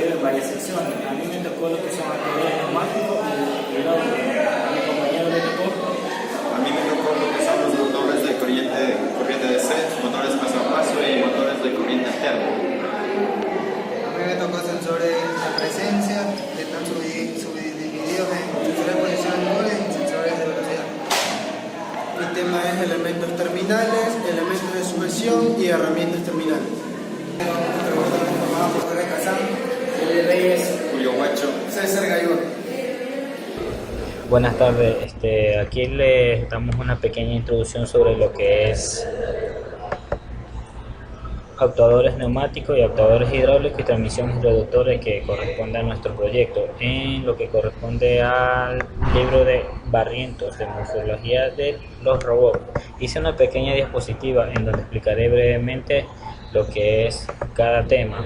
ver en varias secciones. A mí me tocó lo que son actuadores neumáticos y hidráulicos. A mi compañero le tocó. A mí me tocó lo que son los motores de corriente DC, motores paso a paso y motores de corriente alterna. A mí me tocó sensores de presencia, que están subdivididos en sensores de posición de motores y sensores de velocidad. El tema es elementos terminales, elementos de sujeción y herramientas terminales. Julio Guacho. César Gallón. Buenas tardes, aquí les damos una pequeña introducción sobre lo que es actuadores neumáticos y actuadores hidráulicos y transmisiones reductores que corresponde a nuestro proyecto. En lo que corresponde al libro de Barrientos de morfología de los robots, hice una pequeña diapositiva en donde explicaré brevemente lo que es cada tema,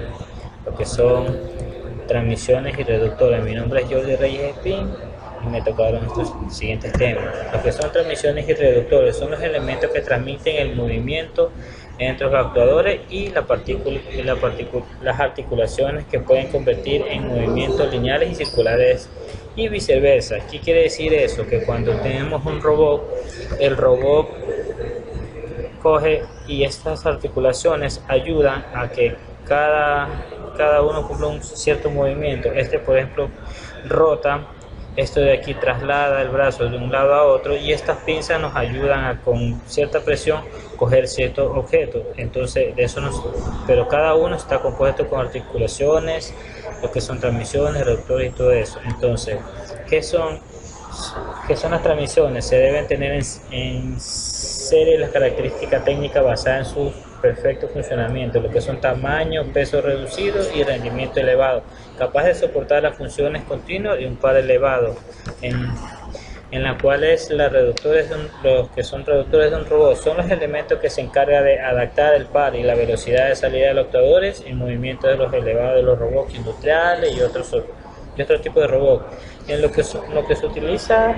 lo que son transmisiones y reductores. Mi nombre es Jordi Reyes Espín y me tocaron estos siguientes temas. Lo que son transmisiones y reductores son los elementos que transmiten el movimiento entre los actuadores y las articulaciones que pueden convertir en movimientos lineales y circulares y viceversa. ¿Qué quiere decir eso? Que cuando tenemos un robot, el robot coge y estas articulaciones ayudan a que cada uno cumpla un cierto movimiento. Por ejemplo, rota. Esto de aquí traslada el brazo de un lado a otro y estas pinzas nos ayudan a con cierta presión coger ciertos objetos. Entonces pero cada uno está compuesto con articulaciones, lo que son transmisiones, reductores y todo eso. Entonces, ¿qué son las transmisiones? Se deben tener en serie las características técnicas basadas en su perfecto funcionamiento, lo que son tamaño, peso reducido y rendimiento elevado, capaz de soportar las funciones continuas de un par elevado, en las cuales los que son reductores de un robot son los elementos que se encargan de adaptar el par y la velocidad de salida de los actuadores en movimiento de los elevados de los robots industriales y otros tipos de robots. En lo que se utiliza,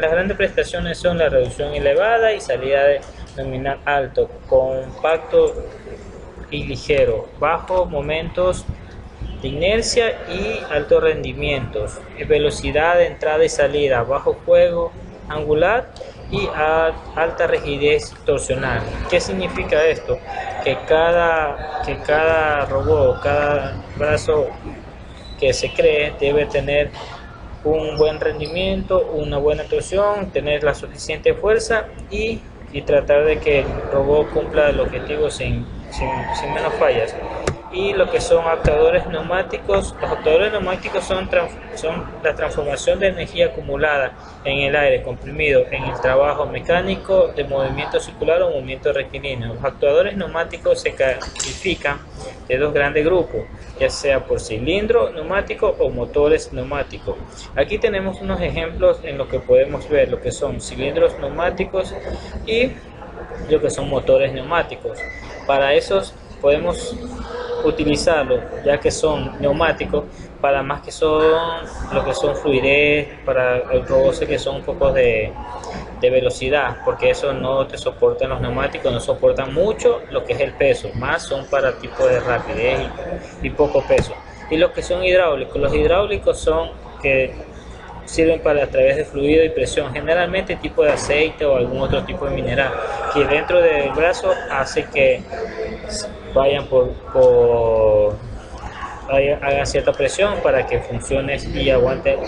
las grandes prestaciones son la reducción elevada y salida de nominal alto, compacto y ligero, bajo momentos de inercia y altos rendimientos, velocidad de entrada y salida, bajo juego angular y alta rigidez torsional. ¿Qué significa esto? Que cada robot, cada brazo que se cree debe tener un buen rendimiento, una buena torsión, tener la suficiente fuerza y tratar de que el robot cumpla el objetivo sin menos fallas. Y lo que son actuadores neumáticos, los actuadores neumáticos son la transformación de energía acumulada en el aire comprimido en el trabajo mecánico de movimiento circular o movimiento rectilíneo. Los actuadores neumáticos se clasifican de dos grandes grupos, ya sea por cilindro neumático o motores neumáticos. Aquí tenemos unos ejemplos en lo que podemos ver lo que son cilindros neumáticos y lo que son motores neumáticos. Para esos podemos utilizarlos, ya que son neumáticos, para más que son lo que son fluidez, para el robot que son un poco de velocidad, porque eso no te soportan los neumáticos, no soportan mucho lo que es el peso, más son para tipo de rapidez y poco peso. Y los que son hidráulicos, los hidráulicos son que sirven para a través de fluido y presión, generalmente tipo de aceite o algún otro tipo de mineral, que dentro del brazo hace que vayan hagan cierta presión para que funcione y aguante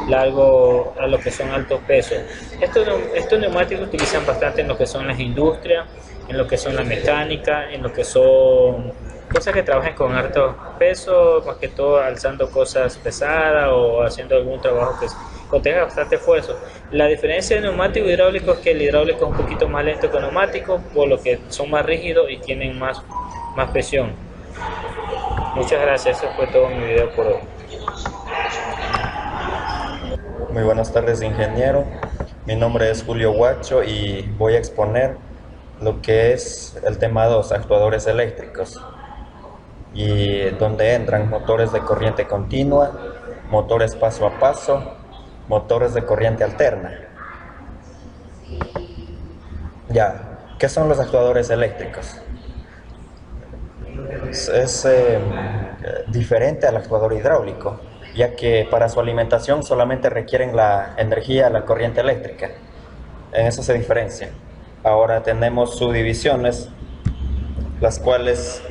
largo a lo que son altos pesos. Estos neumáticos utilizan bastante en lo que son las industrias, en lo que son la mecánica, en lo que son cosas que trabajen con alto peso, más que todo alzando cosas pesadas o haciendo algún trabajo que contenga bastante esfuerzo. La diferencia de neumático y hidráulico es que el hidráulico es un poquito más lento que el neumático, por lo que son más rígidos y tienen más presión. Muchas gracias, eso fue todo mi video por hoy. Muy buenas tardes, ingeniero. Mi nombre es Julio Guacho y voy a exponer lo que es el tema 2, actuadores eléctricos, y donde entran motores de corriente continua, motores paso a paso, motores de corriente alterna. ¿Qué son los actuadores eléctricos? Es diferente al actuador hidráulico, ya que para su alimentación solamente requieren la energía, la corriente eléctrica. En eso se diferencia. Ahora tenemos subdivisiones, las cuales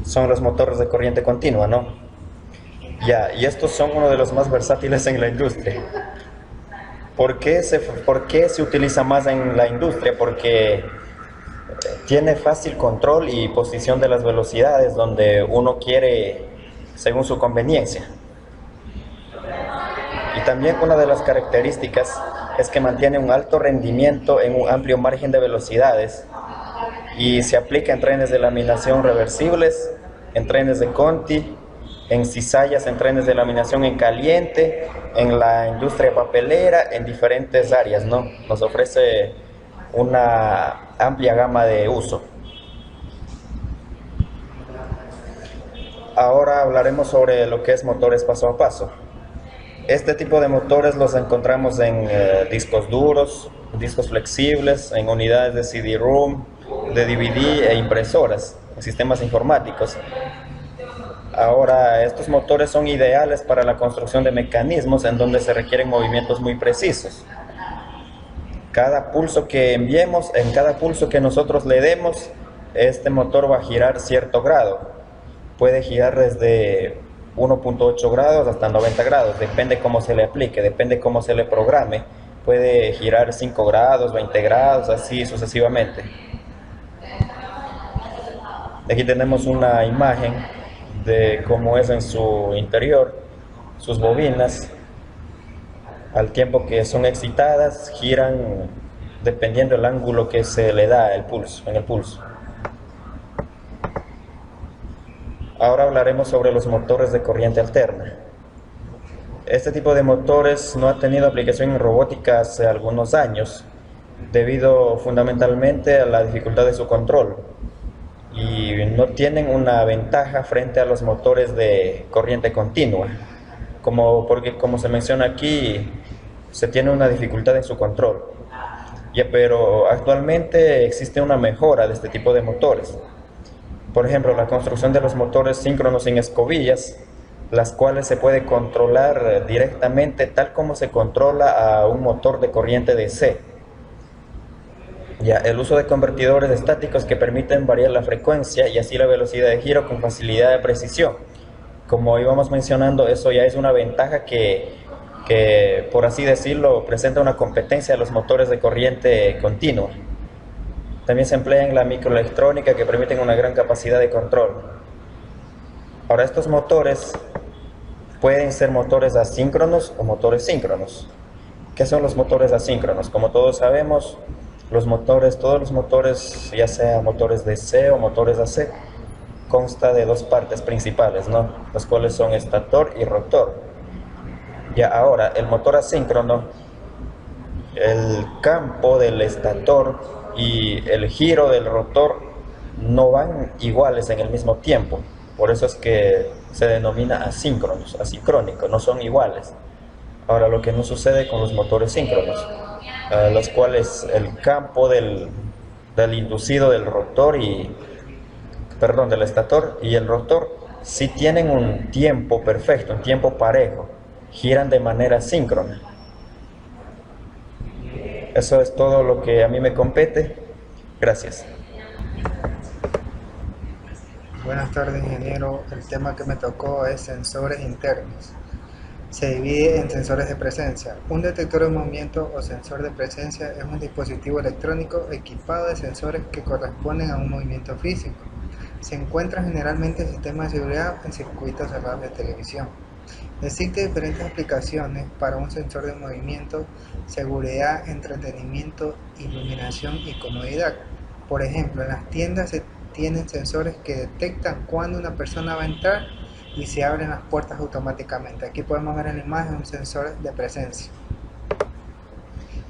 son los motores de corriente continua, ¿no? Y estos son uno de los más versátiles en la industria. ¿Por qué se utiliza más en la industria? Porque tiene fácil control y posición de las velocidades donde uno quiere según su conveniencia. Y también una de las características es que mantiene un alto rendimiento en un amplio margen de velocidades y se aplica en trenes de laminación reversibles, en trenes de Conti, en cizallas, en trenes de laminación en caliente, en la industria papelera, en diferentes áreas, ¿no? Nos ofrece una amplia gama de uso. Ahora hablaremos sobre lo que es motores paso a paso. Este tipo de motores los encontramos en discos duros, discos flexibles, en unidades de CD-ROOM, de DVD e impresoras, en sistemas informáticos. Ahora, estos motores son ideales para la construcción de mecanismos en donde se requieren movimientos muy precisos. Cada pulso que enviemos, en cada pulso que nosotros le demos, este motor va a girar cierto grado. Puede girar desde 1.8 grados hasta 90 grados, depende cómo se le aplique, depende cómo se le programe. Puede girar 5 grados, 20 grados, así sucesivamente. Aquí tenemos una imagen de cómo es en su interior, sus bobinas. Al tiempo que son excitadas, giran dependiendo del ángulo que se le da en el pulso. Ahora hablaremos sobre los motores de corriente alterna. Este tipo de motores no ha tenido aplicación en robótica hace algunos años, debido fundamentalmente a la dificultad de su control, y no tienen una ventaja frente a los motores de corriente continua, porque como se menciona aquí, se tiene una dificultad en su control. Pero actualmente existe una mejora de este tipo de motores. Por ejemplo, la construcción de los motores síncronos sin escobillas, las cuales se puede controlar directamente tal como se controla a un motor de corriente DC. El uso de convertidores estáticos que permiten variar la frecuencia y así la velocidad de giro con facilidad de precisión. Como íbamos mencionando, eso ya es una ventaja que por así decirlo, presenta una competencia a los motores de corriente continua. También se emplea en la microelectrónica que permiten una gran capacidad de control. Ahora, estos motores pueden ser motores asíncronos o motores síncronos. ¿Qué son los motores asíncronos? Como todos sabemos, todos los motores, ya sea motores DC o motores AC, consta de dos partes principales, ¿no? Las cuales son estator y rotor. Ahora, el motor asíncrono, el campo del estator y el giro del rotor no van iguales en el mismo tiempo. Por eso es que se denomina asíncronos, asincrónicos, no son iguales. Ahora, lo que no sucede con los motores síncronos, los cuales el campo del inducido del del estator y el rotor sí tienen un tiempo perfecto, un tiempo parejo, giran de manera síncrona. Eso es todo lo que a mí me compete. Gracias. Buenas tardes, ingeniero. El tema que me tocó es sensores internos. Se divide en sensores de presencia. Un detector de movimiento o sensor de presencia es un dispositivo electrónico equipado de sensores que corresponden a un movimiento físico. Se encuentra generalmente en sistemas de seguridad en circuitos cerrados de televisión. Existen diferentes aplicaciones para un sensor de movimiento: seguridad, entretenimiento, iluminación y comodidad. Por ejemplo, en las tiendas se tienen sensores que detectan cuando una persona va a entrar y se abren las puertas automáticamente. Aquí podemos ver en la imagen un sensor de presencia.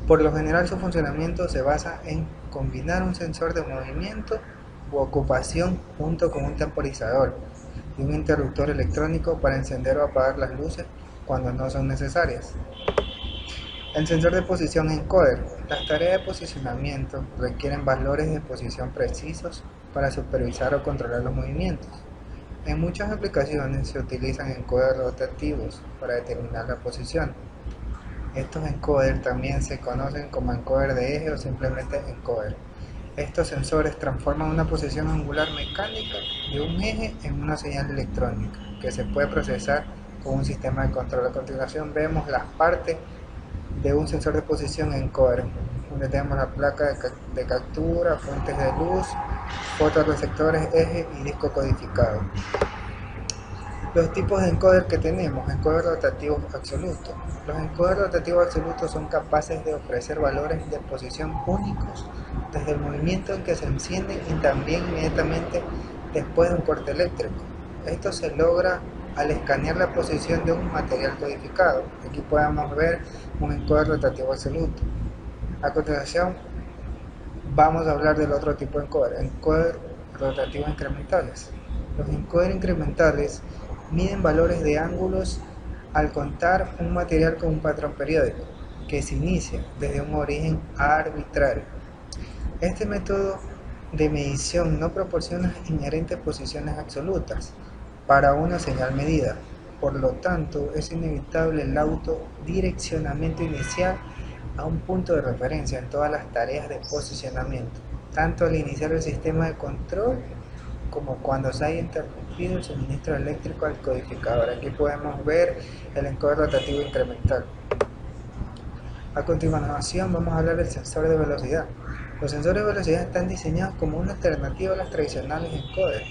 Por lo general, su funcionamiento se basa en combinar un sensor de movimiento u ocupación junto con un temporizador y un interruptor electrónico para encender o apagar las luces cuando no son necesarias. El sensor de posición encoder. Las tareas de posicionamiento requieren valores de posición precisos para supervisar o controlar los movimientos. En muchas aplicaciones se utilizan encoders rotativos para determinar la posición. Estos encoders también se conocen como encoder de eje o simplemente encoder. Estos sensores transforman una posición angular mecánica de un eje en una señal electrónica que se puede procesar con un sistema de control. A continuación vemos las partes de un sensor de posición encoder, donde tenemos la placa de captura, fuentes de luz, fotorreceptores, eje y disco codificado. Los tipos de encoder que tenemos: encoder rotativos absolutos. Los encoders rotativos absolutos son capaces de ofrecer valores de posición únicos desde el movimiento en que se encienden y también inmediatamente después de un corte eléctrico. Esto se logra al escanear la posición de un material codificado. Aquí podemos ver un encoder rotativo absoluto. A continuación vamos a hablar del otro tipo de encoder rotativos incrementales. Los encoder incrementales miden valores de ángulos al contar un material con un patrón periódico que se inicia desde un origen arbitrario. Este método de medición no proporciona inherentes posiciones absolutas para una señal medida. Por lo tanto, es inevitable el autodireccionamiento inicial a un punto de referencia en todas las tareas de posicionamiento, tanto al iniciar el sistema de control como cuando se haya interrumpido el suministro eléctrico al codificador. Aquí podemos ver el encoder rotativo incremental. A continuación vamos a hablar del sensor de velocidad. Los sensores de velocidad están diseñados como una alternativa a los tradicionales encoders.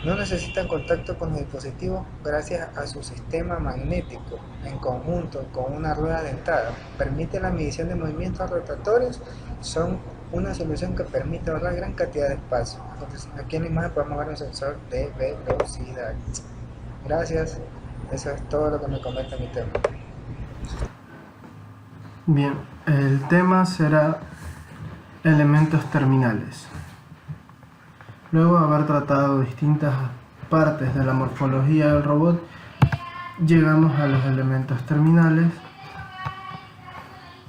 No necesitan contacto con los dispositivos gracias a su sistema magnético. En conjunto con una rueda dentada, permite la medición de movimientos rotatorios. Son una solución que permite ahorrar gran cantidad de espacio. Entonces, aquí en la imagen podemos ver un sensor de velocidad. Gracias. Eso es todo lo que me comenta mi tema. Bien, el tema será elementos terminales. Luego de haber tratado distintas partes de la morfología del robot, llegamos a los elementos terminales.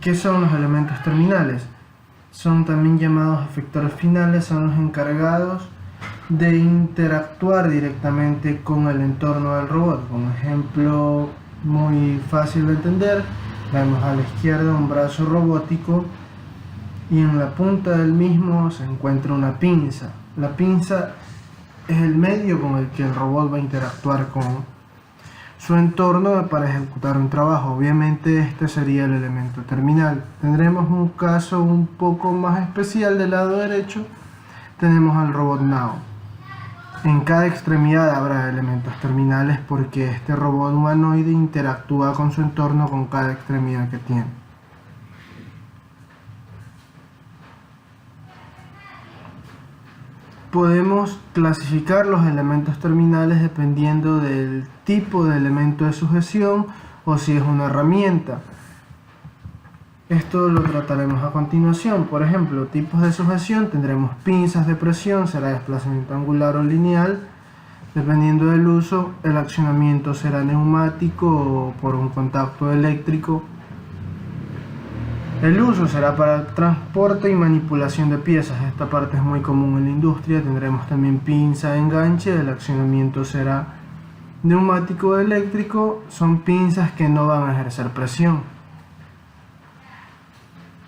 ¿Qué son los elementos terminales? Son también llamados efectores finales, son los encargados de interactuar directamente con el entorno del robot. Un ejemplo muy fácil de entender: vemos a la izquierda un brazo robótico y en la punta del mismo se encuentra una pinza. La pinza es el medio con el que el robot va a interactuar con su entorno para ejecutar un trabajo. Obviamente este sería el elemento terminal. Tendremos un caso un poco más especial del lado derecho. Tenemos al robot Nao. En cada extremidad habrá elementos terminales porque este robot humanoide interactúa con su entorno con cada extremidad que tiene. Podemos clasificar los elementos terminales dependiendo del tipo de elemento de sujeción o si es una herramienta. Esto lo trataremos a continuación. Por ejemplo, tipos de sujeción: tendremos pinzas de presión, será desplazamiento angular o lineal. Dependiendo del uso, el accionamiento será neumático o por un contacto eléctrico. El uso será para transporte y manipulación de piezas. Esta parte es muy común en la industria. Tendremos también pinza de enganche. El accionamiento será neumático o eléctrico. Son pinzas que no van a ejercer presión.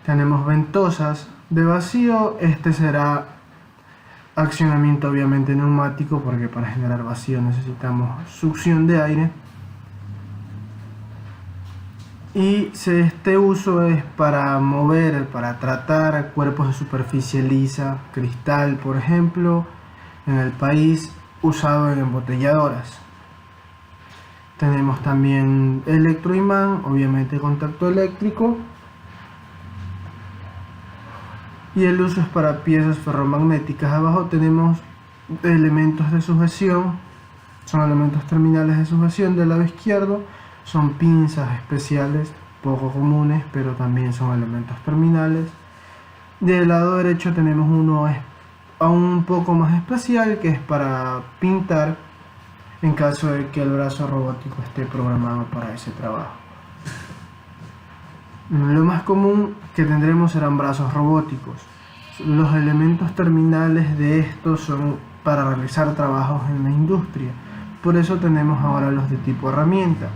Tenemos ventosas de vacío. Este será accionamiento obviamente neumático porque para generar vacío necesitamos succión de aire. Y este uso es para mover, para tratar cuerpos de superficie lisa, cristal por ejemplo, en el país, usado en embotelladoras. Tenemos también electroimán, obviamente contacto eléctrico. Y el uso es para piezas ferromagnéticas. Abajo tenemos elementos de sujeción, son elementos terminales de sujeción. Del lado izquierdo son pinzas especiales, poco comunes, pero también son elementos terminales. Del lado derecho tenemos uno aún un poco más especial, que es para pintar, en caso de que el brazo robótico esté programado para ese trabajo. Lo más común que tendremos serán brazos robóticos. Los elementos terminales de estos son para realizar trabajos en la industria. Por eso tenemos ahora los de tipo herramienta.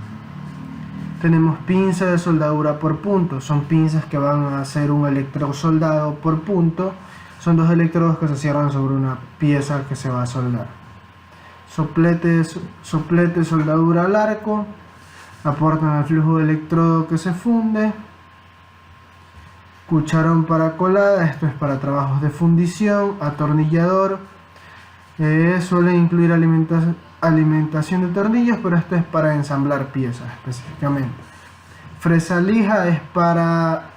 Tenemos pinza de soldadura por punto, son pinzas que van a hacer un electrosoldado por punto, son dos electrodos que se cierran sobre una pieza que se va a soldar. Soplete soldadura al arco, aportan al flujo de electrodo que se funde. Cucharón para colada, esto es para trabajos de fundición. Atornillador, suele incluir alimentación de tornillos, pero esto es para ensamblar piezas específicamente. Fresa lija es para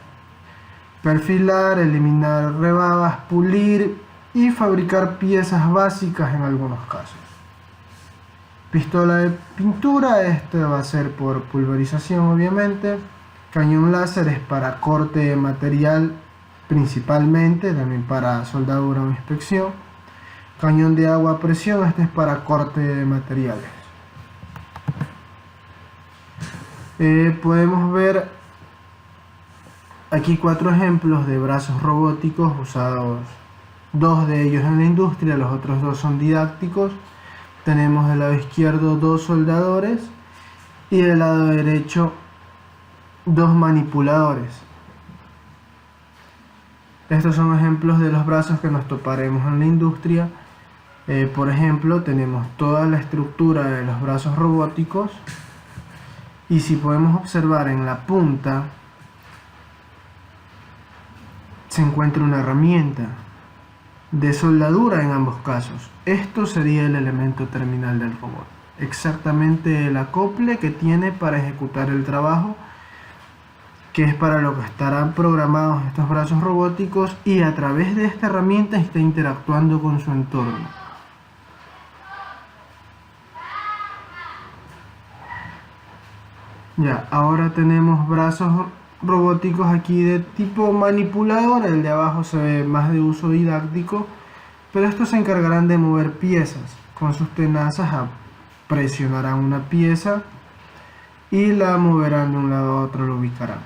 perfilar, eliminar rebabas, pulir y fabricar piezas básicas en algunos casos. Pistola de pintura, este va a ser por pulverización obviamente. Cañón láser es para corte de material principalmente, también para soldadura o inspección. Cañón de agua a presión, este es para corte de materiales. Podemos ver aquí 4 ejemplos de brazos robóticos usados, 2 de ellos en la industria, los otros 2 son didácticos. Tenemos del lado izquierdo 2 soldadores y del lado derecho 2 manipuladores. Estos son ejemplos de los brazos que nos toparemos en la industria. Por ejemplo, tenemos toda la estructura de los brazos robóticos y si podemos observar en la punta se encuentra una herramienta de soldadura en ambos casos. Esto sería el elemento terminal del robot, exactamente el acople que tiene para ejecutar el trabajo, que es para lo que estarán programados estos brazos robóticos, y a través de esta herramienta está interactuando con su entorno. Ya, ahora tenemos brazos robóticos aquí de tipo manipulador, el de abajo se ve más de uso didáctico, pero estos se encargarán de mover piezas. Con sus tenazas presionarán una pieza y la moverán de un lado a otro, lo ubicarán.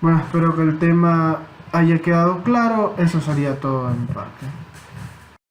Bueno, espero que el tema haya quedado claro. Eso sería todo de mi parte.